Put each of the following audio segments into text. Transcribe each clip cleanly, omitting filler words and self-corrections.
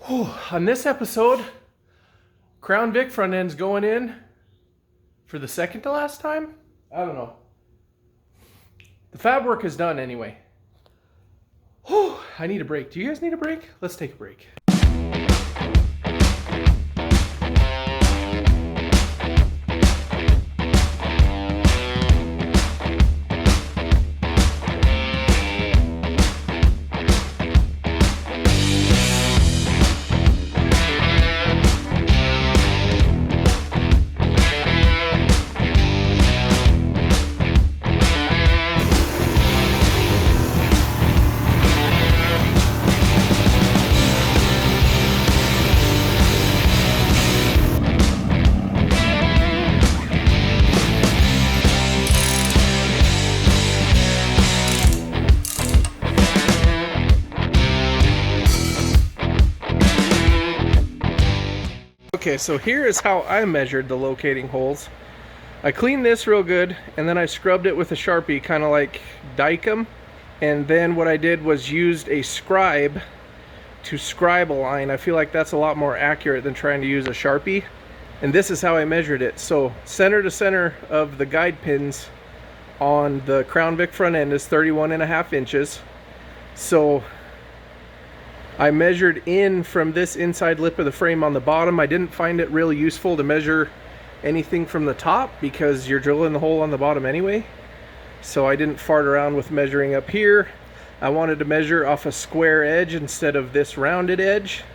On this episode, Crown Vic front end's going in for the second to last time? I don't know. The fab work is done anyway. I need a break. Do you guys need a break? Let's take a break. Okay, so here is how I measured the locating holes. I cleaned this real good, and then I scrubbed it with a Sharpie, kind of like dike them. And then what I did was used a scribe to scribe a line. I feel like that's a lot more accurate than trying to use a Sharpie. And this is how I measured it. So center to center of the guide pins on the Crown Vic front end is 31.5 inches. So I measured in from this inside lip of the frame on the bottom. I didn't find it really useful to measure anything from the top because you're drilling the hole on the bottom anyway. So I didn't fart around with measuring up here. I wanted to measure off a square edge instead of this rounded edge.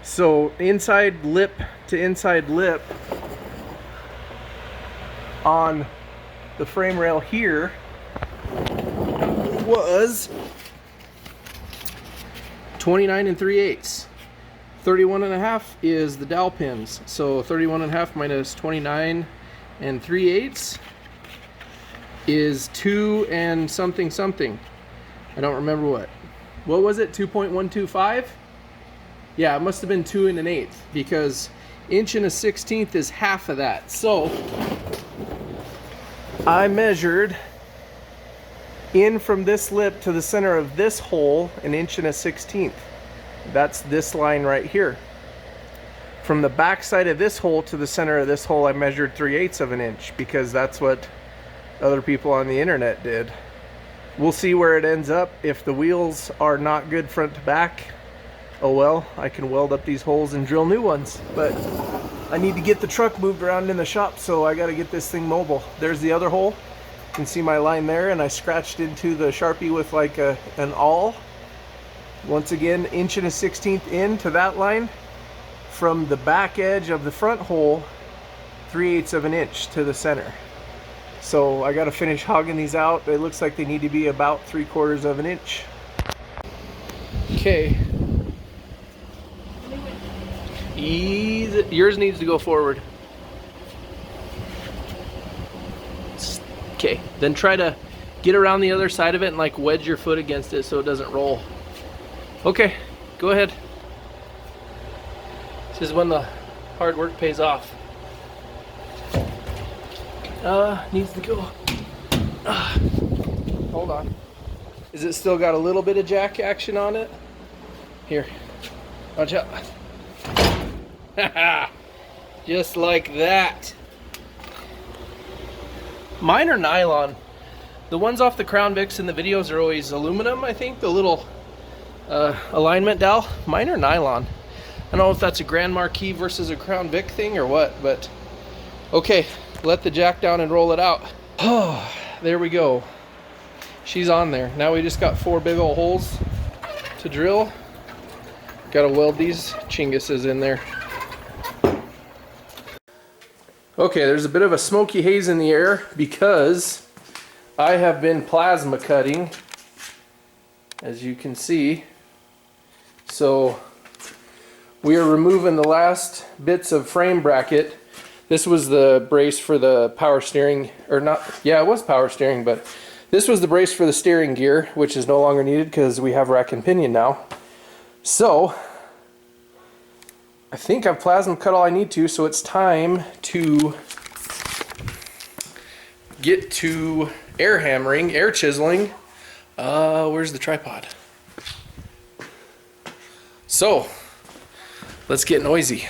So inside lip to inside lip on the frame rail here was 29 3/8. 31.5 is the dowel pins. So 31.5 minus 29 3/8 is 2 and something something. I don't remember what. What was it? 2.125? Yeah, it must have been 2 1/8 because inch and a 16th is half of that. So I measured in from this lip to the center of this hole 1 inch and a 16th. That's this line right here. From the back side of this hole to the center of this hole I measured 3/8 of an inch because that's what other people on the internet did. We'll see where it ends up. If the wheels are not good front to back, oh well, I can weld up these holes and drill new ones. But I need to get the truck moved around in the shop, so I got to get this thing mobile. There's the other hole. You can see my line there, and I scratched into the Sharpie with like an awl. Once again, 1 inch and a 16th into that line. From the back edge of the front hole, 3/8 of an inch to the center. So I got to finish hogging these out. It looks like they need to be about 3/4 of an inch. Okay. Easy. Yours needs to go forward. Okay, then try to get around the other side of it and like wedge your foot against it so it doesn't roll. Okay, go ahead. This is when the hard work pays off. Needs to go. Hold on. Is it still got a little bit of jack action on it? Here, watch out. Just like that. Mine are nylon. The ones off the Crown Vics in the videos are always aluminum, I think, the little alignment dowel. Mine are nylon. I don't know if that's a Grand Marquis versus a Crown Vic thing or what, but okay, let the jack down and roll it out. Oh, there we go. She's on there. Now we just got 4 big old holes to drill. Gotta weld these chinguses in there. Okay, there's a bit of a smoky haze in the air because I have been plasma cutting, as you can see. So we are removing the last bits of frame bracket. This was the brace for the power steering, or not, yeah, it was power steering, but this was the brace for the steering gear, which is no longer needed because we have rack and pinion now. So I think I've plasma cut all I need to, so it's time to get to air hammering, air chiseling. Where's the tripod? So let's get noisy.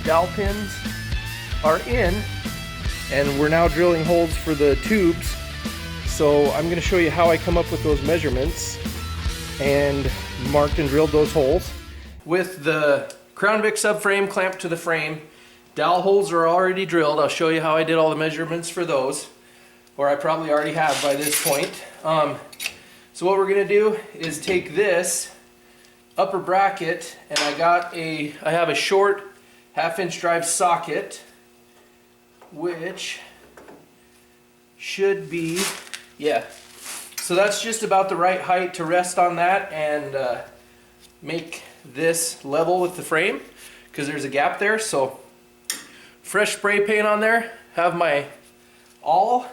Dowel pins are in, and we're now drilling holes for the tubes. So I'm going to show you how I come up with those measurements and marked and drilled those holes. With the Crown Vic subframe clamped to the frame, dowel holes are already drilled. I'll show you how I did all the measurements for those, or I probably already have by this point. So what we're going to do is take this upper bracket, and I have a short 1/2-inch drive socket, which should be, yeah. So that's just about the right height to rest on that and make this level with the frame, because there's a gap there. So fresh spray paint on there, have my awl.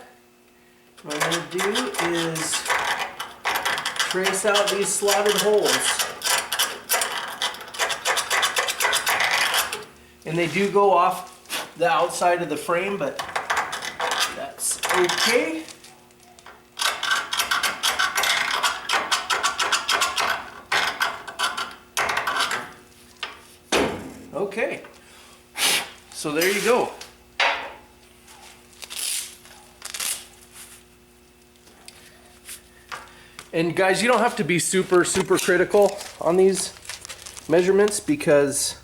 What I'm going to do is trace out these slotted holes. And they do go off the outside of the frame, but that's okay. Okay, so there you go. And guys, you don't have to be super critical on these measurements, because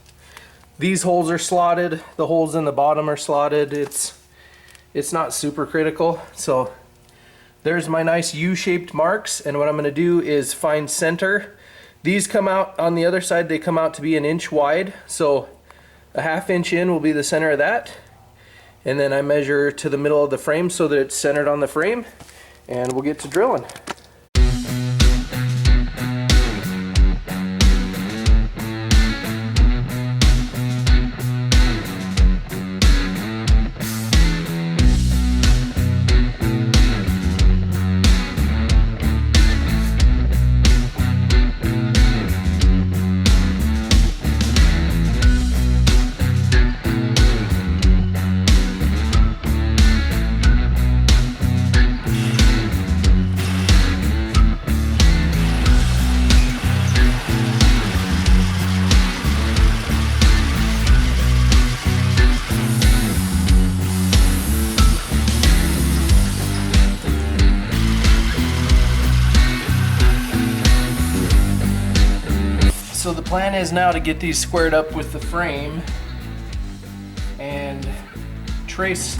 these holes are slotted, the holes in the bottom are slotted. It's not super critical. So there's my nice U-shaped marks, and what I'm going to do is find center. These come out on the other side, they come out to be 1 inch wide, so a 1/2 inch in will be the center of that. And then I measure to the middle of the frame so that it's centered on the frame, and we'll get to drilling. So the plan is now to get these squared up with the frame and trace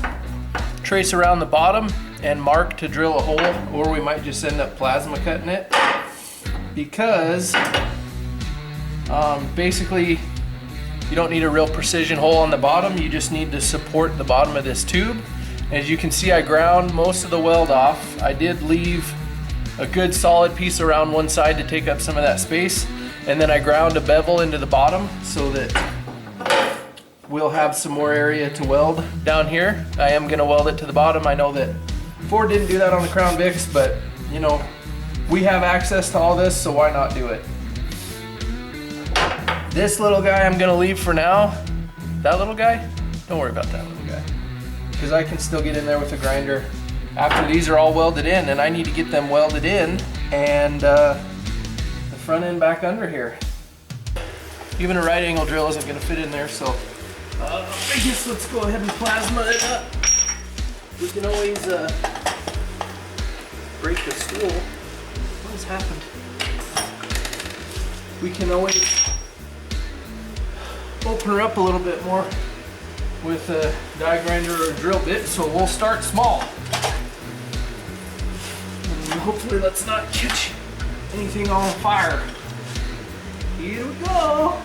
around the bottom and mark to drill a hole, or we might just end up plasma cutting it, because basically you don't need a real precision hole on the bottom, you just need to support the bottom of this tube. As you can see, I ground most of the weld off. I did leave a good solid piece around one side to take up some of that space, and then I ground a bevel into the bottom so that we'll have some more area to weld down here. I am gonna weld it to the bottom. I know that Ford didn't do that on the Crown Vics, but you know, we have access to all this, so why not do it? This little guy I'm gonna leave for now. That little guy, don't worry about that little guy, because I can still get in there with a grinder after these are all welded in, and I need to get them welded in and the front end back under here. Even a right angle drill isn't gonna fit in there, so I guess let's go ahead and plasma it up. We can always break the spool. What has happened? We can always open her up a little bit more with a die grinder or a drill bit, so we'll start small. And hopefully let's not catch anything on fire. Here we go.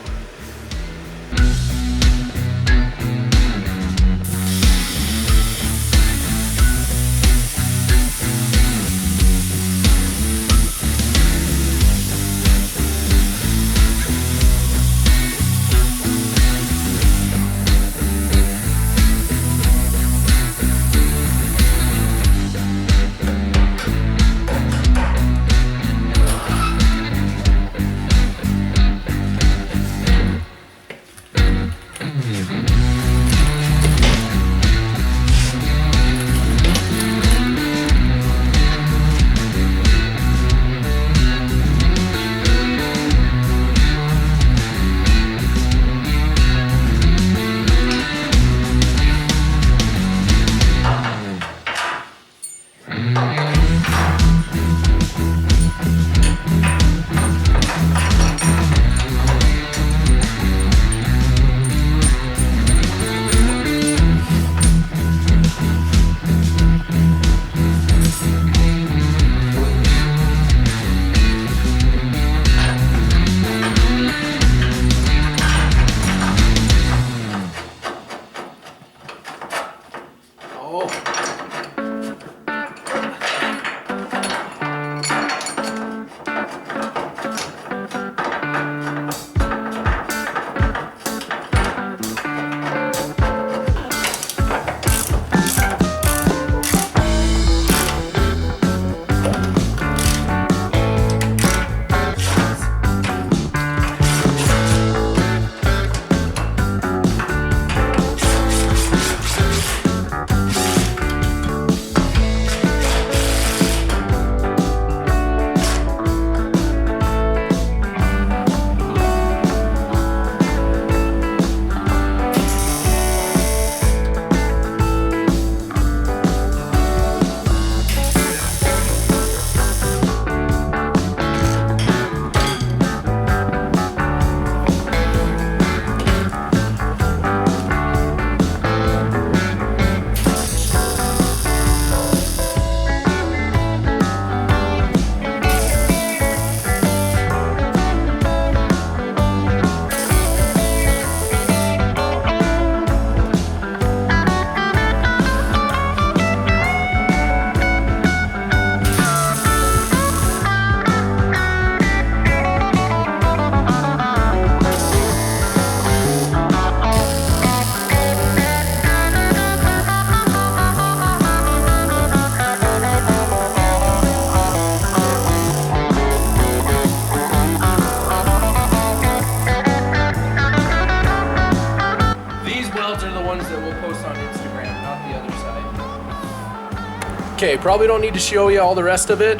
Okay, probably don't need to show you all the rest of it.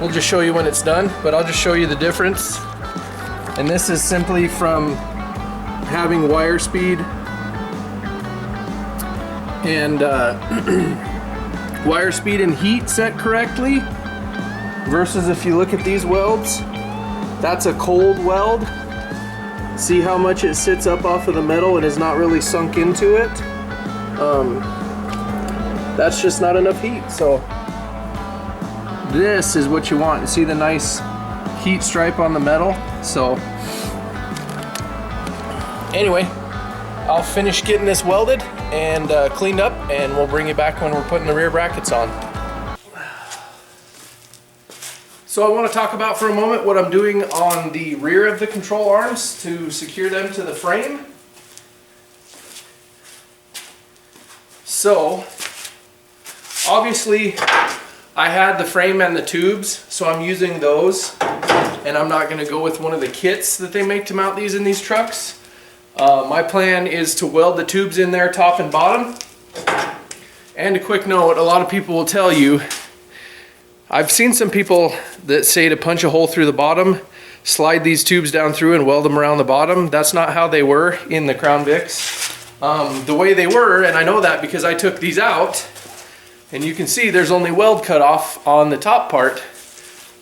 We'll just show you when it's done, but I'll just show you the difference. And this is simply from having wire speed and wire speed and heat set correctly versus if you look at these welds, That's a cold weld. See how much it sits up off of the metal and is not really sunk into it? That's just not enough heat. So this is what you want. See the nice heat stripe on the metal? So anyway, I'll finish getting this welded and cleaned up, and we'll bring you back when we're putting the rear brackets on. So I want to talk about for a moment what I'm doing on the rear of the control arms to secure them to the frame. So obviously I had the frame and the tubes, so I'm using those, and I'm not going to go with one of the kits that they make to mount these in these trucks. My plan is to weld the tubes in there top and bottom. And a quick note, a lot of people will tell you, I've seen some people that say to punch a hole through the bottom, slide these tubes down through and weld them around the bottom. That's not how they were in the Crown Vics. The way they were, and I know that because I took these out, and you can see there's only weld cut off on the top part.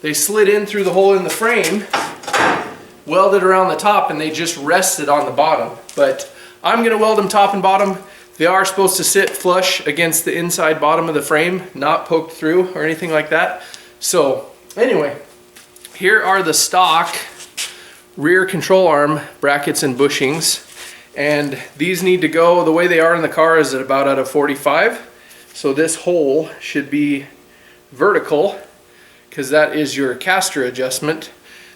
They slid in through the hole in the frame, welded around the top, and they just rested on the bottom. But I'm gonna weld them top and bottom. They are supposed to sit flush against the inside bottom of the frame, not poked through or anything like that. So anyway, here are the stock rear control arm brackets and bushings. And these need to go, the way they are in the car is at about at a 45. So this hole should be vertical because that is your caster adjustment.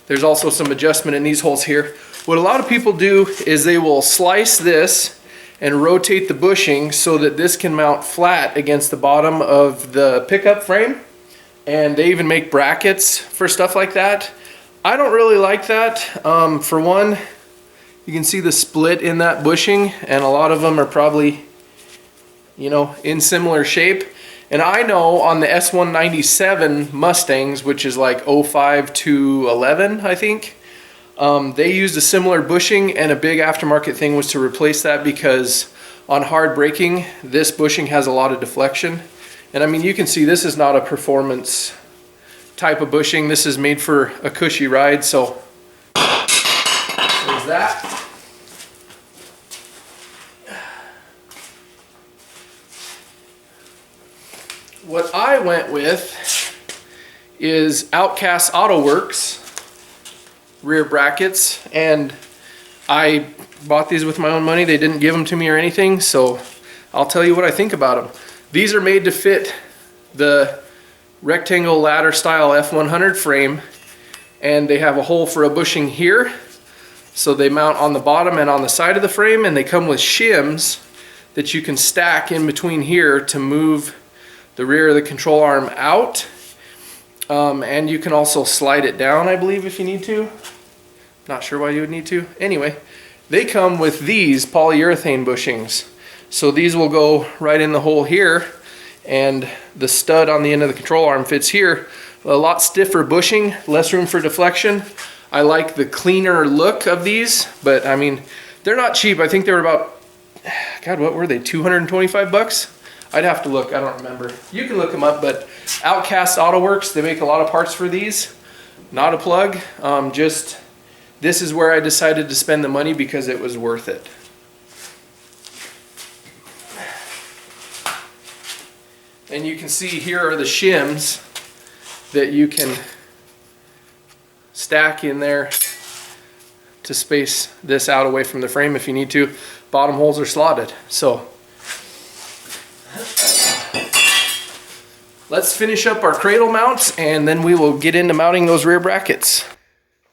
There's also some adjustment in these holes here. What a lot of people do is they will slice this and rotate the bushing so that this can mount flat against the bottom of the pickup frame. And they even make brackets for stuff like that. I don't really like that. For one, you can see the split in that bushing, and a lot of them are probably, you know, in similar shape. And I know on the S197 Mustangs, which is like 05 to 11, I think, they used a similar bushing, and a big aftermarket thing was to replace that because on hard braking, this bushing has a lot of deflection. And I mean, you can see this is not a performance type of bushing. This is made for a cushy ride, so there's that. What I went with is Outcast Auto Works rear brackets, and I bought these with my own money. They didn't give them to me or anything, so I'll tell you what I think about them. These are made to fit the rectangle ladder style F100 frame, and they have a hole for a bushing here, so they mount on the bottom and on the side of the frame, and they come with shims that you can stack in between here to move the rear of the control arm out. And you can also slide it down, I believe, if you need to. Not sure why you would need to. Anyway, they come with these polyurethane bushings. So these will go right in the hole here, and the stud on the end of the control arm fits here. A lot stiffer bushing, less room for deflection. I like the cleaner look of these, but I mean, they're not cheap. I think they were about, God, what were they, 225 bucks? I'd have to look, I don't remember. You can look them up, but Outcast Auto Works, they make a lot of parts for these. Not a plug, just this is where I decided to spend the money because it was worth it. And you can see here are the shims that you can stack in there to space this out away from the frame if you need to. Bottom holes are slotted, so let's finish up our cradle mounts, and then we will get into mounting those rear brackets.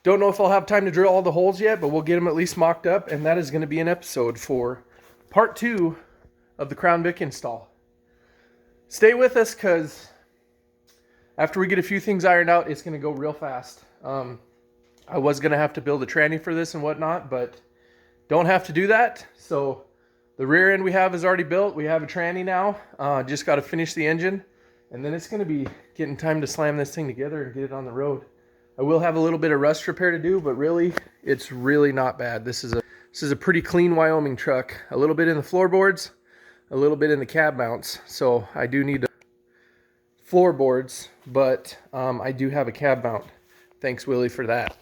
Don't know if I'll have time to drill all the holes yet, but we'll get them at least mocked up, and that is going to be an episode for part 2 of the Crown Vic install. Stay with us, because after we get a few things ironed out, it's going to go real fast. I was going to have to build a tranny for this and whatnot, but don't have to do that. So the rear end we have is already built. We have a tranny now. Just got to finish the engine. And then it's going to be getting time to slam this thing together and get it on the road. I will have a little bit of rust repair to do, but really, it's really not bad. This is a pretty clean Wyoming truck. A little bit in the floorboards, a little bit in the cab mounts. So I do need floorboards, but I do have a cab mount. Thanks, Willie, for that.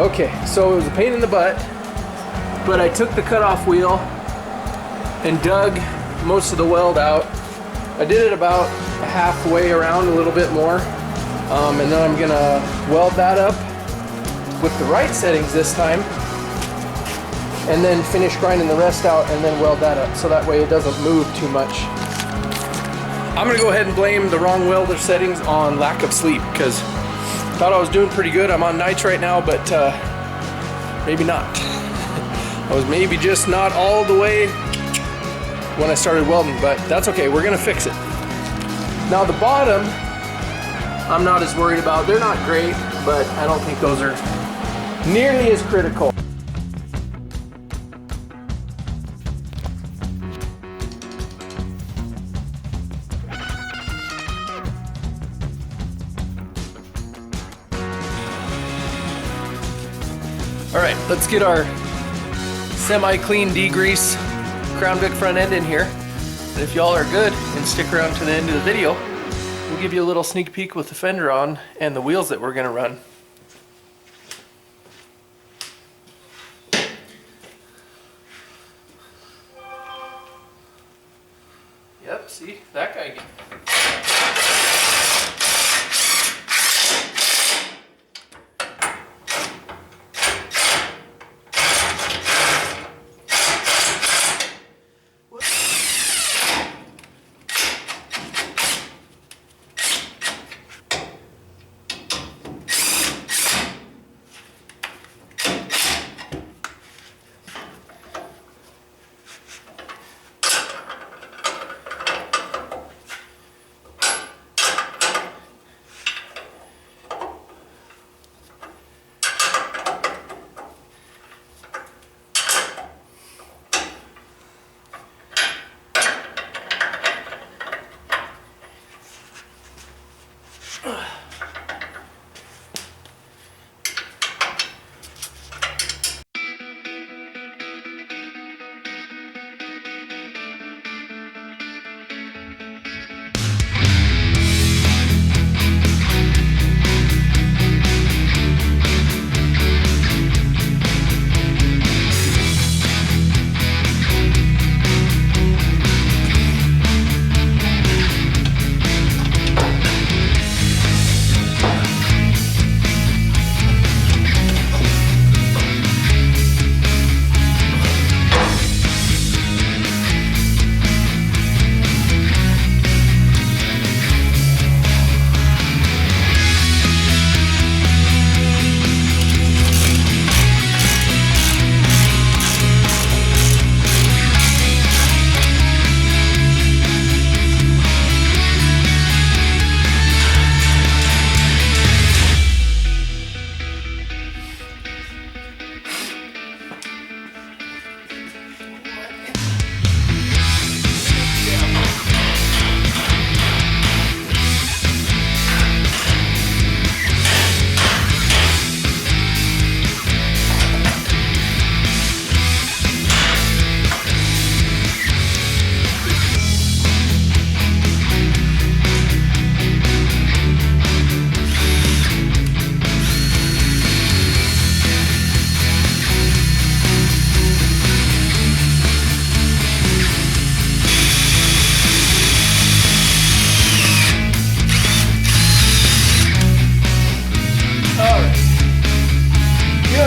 Okay, so it was a pain in the butt, but I took the cutoff wheel and dug most of the weld out. I did it about halfway around, a little bit more, and then I'm gonna weld that up with the right settings this time, and then finish grinding the rest out and then weld that up so that way it doesn't move too much. I'm gonna go ahead and blame the wrong welder settings on lack of sleep, because I thought I was doing pretty good. I'm on nights right now, but maybe not. I was maybe just not all the way when I started welding, but that's okay, we're gonna fix it. Now the bottom, I'm not as worried about. They're not great, but I don't think those are nearly as critical. All right, let's get our semi-clean degrease Crown Vic front end in here. And if y'all are good and stick around to the end of the video, we'll give you a little sneak peek with the fender on and the wheels that we're gonna run. Yep, see, that guy again.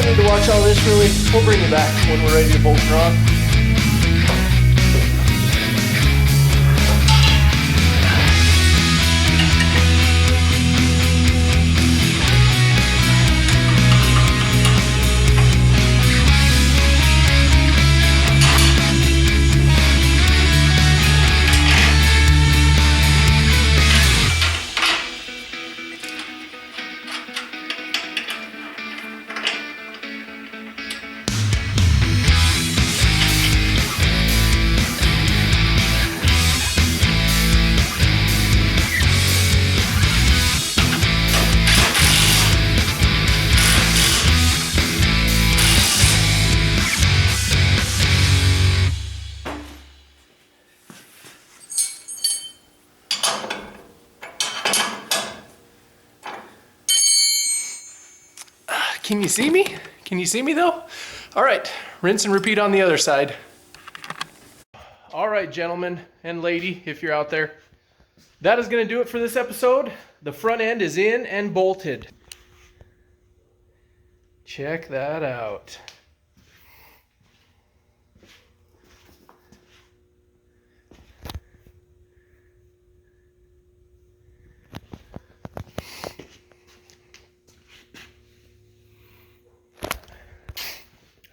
Need to watch all this really. We'll bring you back when we're ready to bolt and run. Can you see me? Can you see me though? All right, rinse and repeat on the other side. All right, gentlemen and lady, if you're out there, that is gonna do it for this episode. The front end is in and bolted. Check that out.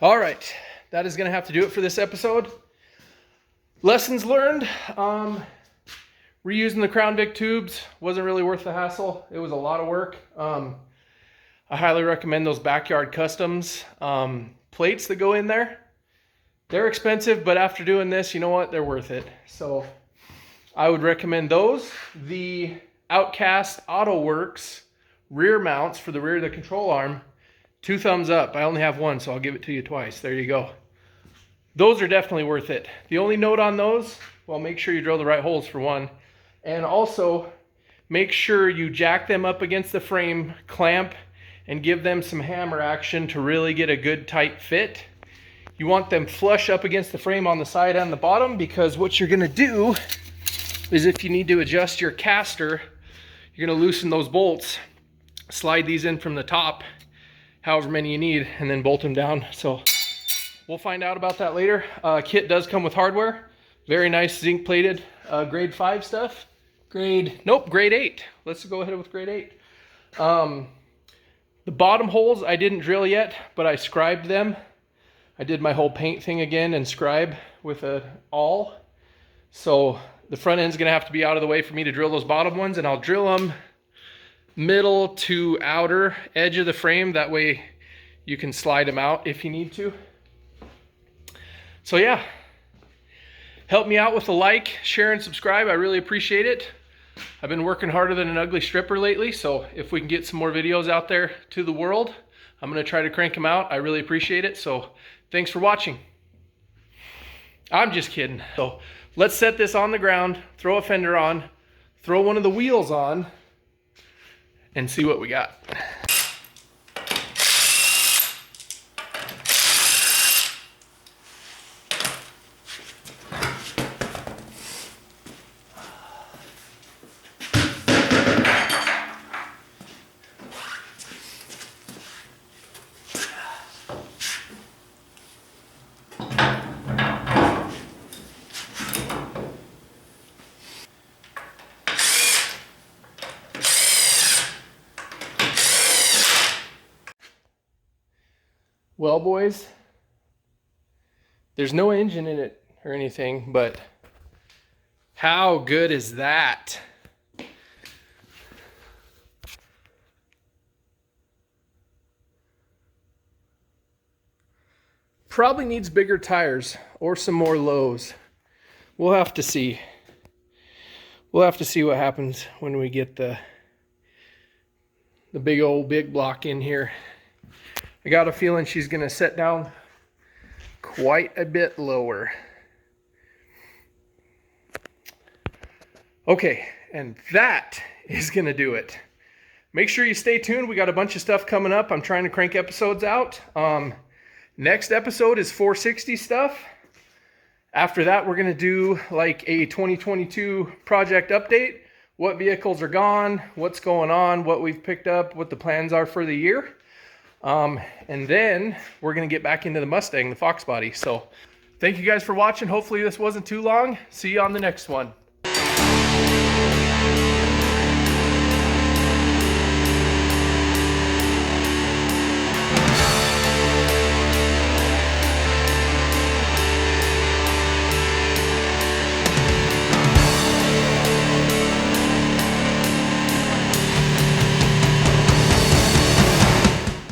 All right, that is gonna have to do it for this episode. Lessons learned, reusing the Crown Vic tubes wasn't really worth the hassle. It was a lot of work. I highly recommend those Backyard Customs plates that go in there. They're expensive, but after doing this, you know what? They're worth it. So I would recommend those. The Outcast Auto Works rear mounts for the rear of the control arm, 2 thumbs up. I only have one, so I'll give it to you twice. There you go. Those are definitely worth it. The only note on those, well, make sure you drill the right holes for one. And also, make sure you jack them up against the frame, clamp, and give them some hammer action to really get a good tight fit. You want them flush up against the frame on the side and the bottom, because what you're gonna do is if you need to adjust your caster, you're gonna loosen those bolts, slide these in from the top, however many you need, and then bolt them down. So we'll find out about that later. Kit does come with hardware. Very nice zinc plated grade 5 stuff. Grade 8. Let's go ahead with grade 8. The bottom holes I didn't drill yet, but I scribed them. I did my whole paint thing again and scribe with a awl. So the front end's gonna have to be out of the way for me to drill those bottom ones, and I'll drill them middle to outer edge of the frame. That way you can slide them out if you need to. So yeah, help me out with a like, share, and subscribe. I really appreciate it. I've been working harder than an ugly stripper lately, so if we can get some more videos out there to the world, I'm gonna try to crank them out. I really appreciate it. So thanks for watching. I'm just kidding. So let's set this on the ground, throw a fender on, throw one of the wheels on, and see what we got. Well, boys, there's no engine in it or anything, but how good is that? Probably needs bigger tires or some more lows. We'll have to see. We'll have to see what happens when we get the big block in here. I got a feeling she's gonna set down quite a bit lower. Okay, and that is gonna do it. Make sure you stay tuned. We got a bunch of stuff coming up. I'm trying to crank episodes out. Next episode is 460 stuff. After that, we're gonna do like a 2022 project update. What vehicles are gone, what's going on, what we've picked up, what the plans are for the year. And then we're going to get back into the Mustang, the Fox body. So thank you guys for watching. Hopefully this wasn't too long. See you on the next one.